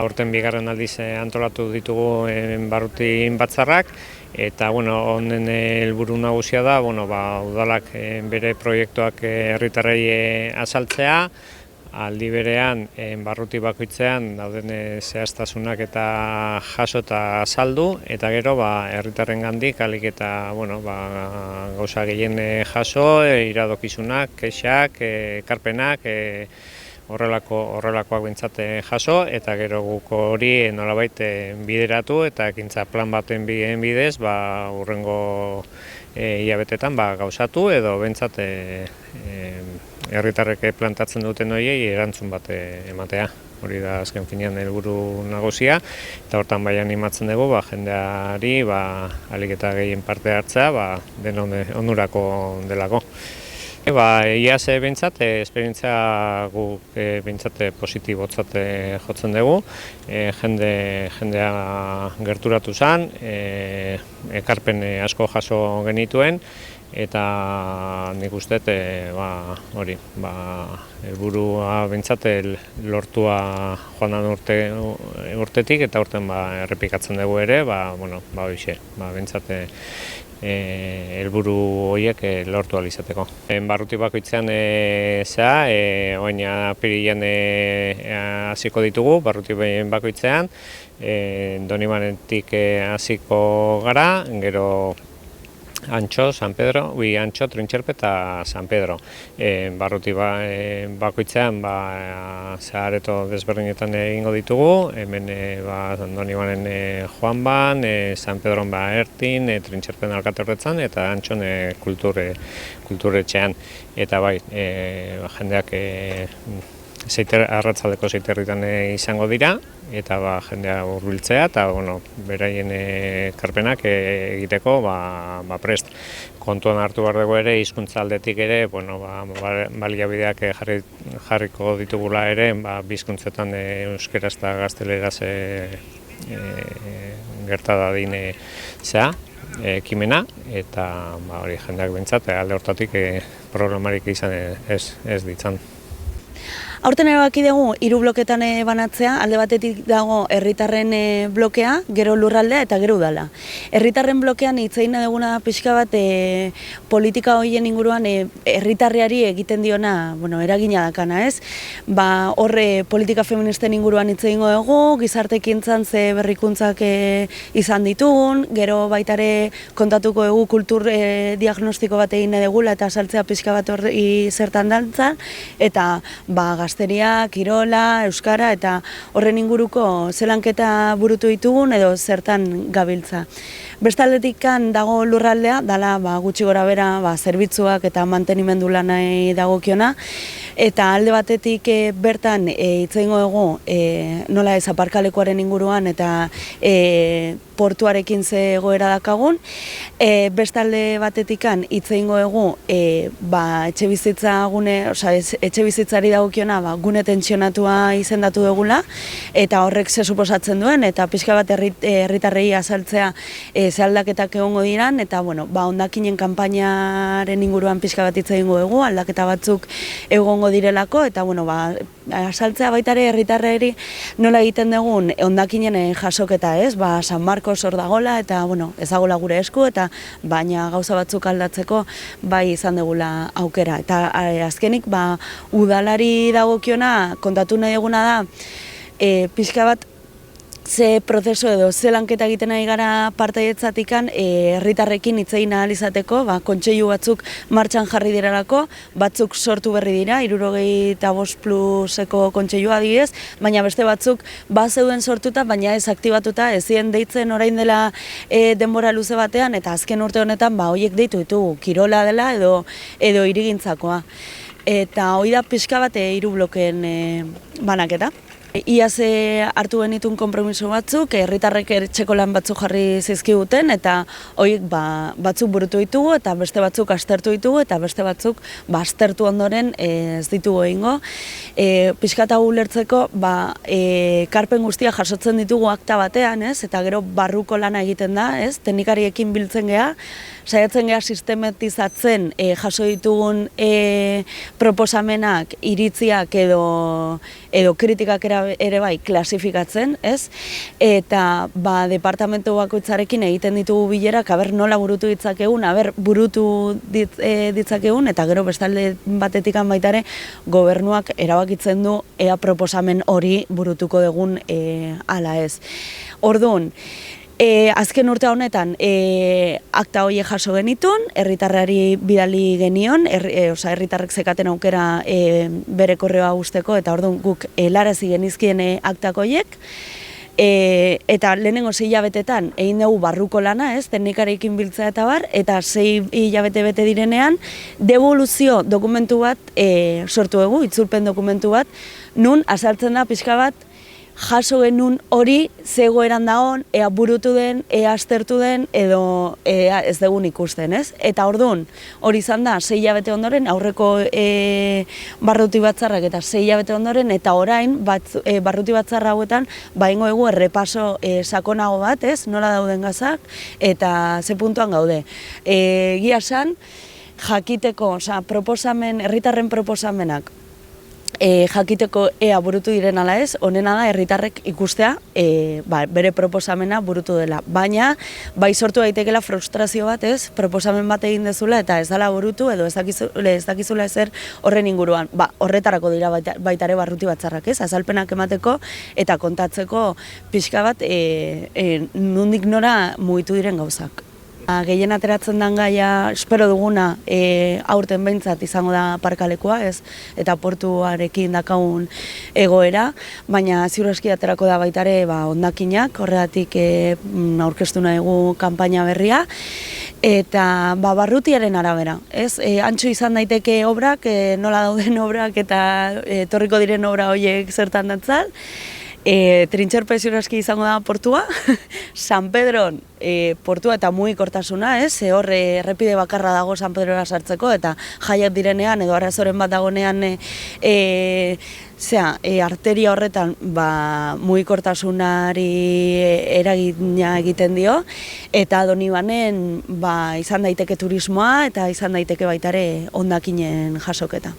Aurten bigarren aldiz antolatu ditugu barrutin batzarrak, eta honen helburu nagusia da udalak bere proiektuak herritarrei azaltzea, aldi berean barruti bakoitzean dauden zehaztasunak eta jaso eta azaldu, eta gero herritarrengandik ahalik eta gauza gehien jaso, iradokizunak, kexak, ekarpenak, horrelakoak behintzat jaso, eta gero guk hori nolabait bideratu eta ekintza plan baten bidez hurrengo hilabetetan gauzatu edo behintzat herritarrek plantatzen duten horiei erantzun bat ematea. Hori da azken finean helburu nagusia, eta hortan animatzen dugu jendeari ahalik eta gehien parte hartzea den onurako delako. Iaz behintzat, esperientzia guk behintzat positibotzat jotzen dugu, jendea gerturatu zen, ekarpen asko jaso genituen, eta nik uste helburua behintzat lortua joan den urtetik, eta urten errepikatzen dugu ere, behintzat helburu horiek lortu ahal izateko. Barruti bakoitzean orain apirilean hasiko ditugu, barruti bakoitzean, Donibanetik hasiko gara, gero Antxo, San Pedro, Antxo, Trintxerpe eta San Pedro. Barruti bakoitzean areto desberdinetan egingo ditugu, hemen Donibanen Joanban, San Pedron Ertin, Trintxerpen Alkate Horretzan eta Antxon kulturetxean. Eta jendeak arratzaldeko zeiterritan izango dira, eta jendea hurbiltzea eta beraien ekarpenak egiteko prest. Kontuan hartu behar dugu ere, hizkuntza aldetik ere, baliabideak jarriko ditugula ere, bizkuntzetan euskeraz eta gazteleraz gerta dadin ekimena, eta hori jendeak behintzat, alde hortatik problemarik izan ez ditzan. Aurten erabaki dugu 3 bloketan banatzea, alde batetik dago herritarren blokea, gero lurraldea eta gero udala. Herritarren blokean hitz egin duguna pixka bat politika horien inguruan herritarreari egiten diona, eragina dakana, ez? Horre politika feministen inguruan hitz egingo dugu, gizartekintzan ze berrikuntzak izan ditugun, gero baitare kontatuko dugu kultur diagnostiko bat egin dugula eta saltzea pixka bat horri zertan dantzan, eta gazteria, kirola, euskara eta horren inguruko zelanketa burutu ditugun edo zertan gabiltza. Bestaldetik dago lurraldea, dala gutxi gora bera zerbitzuak eta mantenimendu lanai dagokiona, eta alde batetik bertan hitz egingo dugu nola ez aparkalekuaren inguruan eta portuarekin ze egoera dakagun. Bestalde batetik hitz egingo dugu etxebizitzari dagokiona gune tentsionatua izendatu dugula, eta horrek ze suposatzen duen, eta pixka bat herritarrei azaltzea ze aldaketak egongo diran, eta hondakinen kanpainaren inguruan pixka bat hitz egingo dugu, aldaketa batzuk egongo direlako, eta azaltzea baitare herritarreri nola egiten dugun hondakinen jasoketa, ez? San Marcos hor dagola, eta ezagola gure esku, eta baina gauza batzuk aldatzeko izan dugula aukera. Eta azkenik udalari dagokiona kontatu nahi eguna da pixka bat ze prozesu edo ze lanketa egiten ari gara partaidetzatikan herritarrekin hitz egin ahal izateko, kontseilu batzuk martxan jarri direlako, batzuk sortu berri dira, 75+eko kontseilua adibidez, baina beste batzuk zeuden sortuta, baina ez aktibatuta, ez ziren deitzen orain dela denbora luze batean, eta azken urte honetan horiek deitu ditugu, kirola dela edo hirigintzakoa. Eta hori da pixka bat 3 blokeen banaketa. Iaz hartu genitun konpromiso batzuk, herritarrek etxeko lan batzuk jarri zizkiguten, eta horiek batzuk burutu ditugu, eta beste batzuk aztertu ditugu, eta beste batzuk aztertu ondoren ez ditugu egingo. Pixkat hau ulertzeko, karpen guztia jasotzen ditugu akta batean, ez? Eta gero barruko lana egiten da, ez? Teknikariekin biltzen geha, saiatzen geha sistematizatzen jaso ditugun proposamenak, iritziak edo kritikak era dira ere bai klasifikatzen, ez? Eta departamentu bakoitzarekin egiten ditugu bilerak, aber nola burutu ditzakegun, aber burutu ditzakegun, eta gero bestalde batetikan baitare gobernuak erabakitzen du ea proposamen hori burutuko dugun ala ez. Orduan, azken urte honetan akta horiek jaso genitun, herritarrari bidali genion, herritarrek zekaten aukera bere korreoa usteko, eta orduan guk helarazi genizkien aktak horiek, eta lehenengo 6 hilabetetan egin dugu barruko lana, teknikarekin biltzea eta bar, eta 6 hilabete bete direnean, devoluzio dokumentu bat sortu dugu, itzulpen dokumentu bat, nun azaltzen da pixka bat, jaso genuen hori zegoeran dagoen, ea burutu den, ea aztertu den, edo ea ez dugun ikusten, ez? Eta orduan, hori izan da, 6 hilabete ondoren, aurreko barruti batzarrak eta 6 hilabete ondoren, eta orain, barruti batzarra hauetan, baingo egu errepaso sakonago bat, ez? Nola dauden gazak, eta ze puntuan gaude. Egia esan, jakiteko, herritarren proposamenak, jakiteko ea burutu diren ala ez, honena da herritarrek ikustea bere proposamena burutu dela. Baina, bai sortu daitekela frustrazio bat, ez, proposamen bat egin dezula eta ez dela burutu edo ez dakizula ezer horren inguruan. Horretarako dira baitare barruti batzarrak, ez, azalpenak emateko eta kontatzeko pixka bat nondik nora mugitu diren gauzak. Gehien ateratzen den gaia, espero duguna, aurten behintzat izango da parkalekua, ez, eta portuarekin dakagun egoera, baina ziur aski aterako da baitare hondakinak, horregatik aurkeztu nahi dugu kanpaina berria, eta barrutiaren arabera, ez, antxo izan daiteke obrak, nola dauden obrak eta etorriko diren obra horiek zertan datzal, Trintxerpe ziur aski izango da portua, San Pedron portua eta mugikortasuna, ez? Hor errepide bakarra dago San Pedrora sartzeko eta jaiak direnean edo arazoren bat dagonean arteria horretan mugikortasunari eragina egiten dio eta Donibanen izan daiteke turismoa eta izan daiteke baitare hondakinen jasoketa.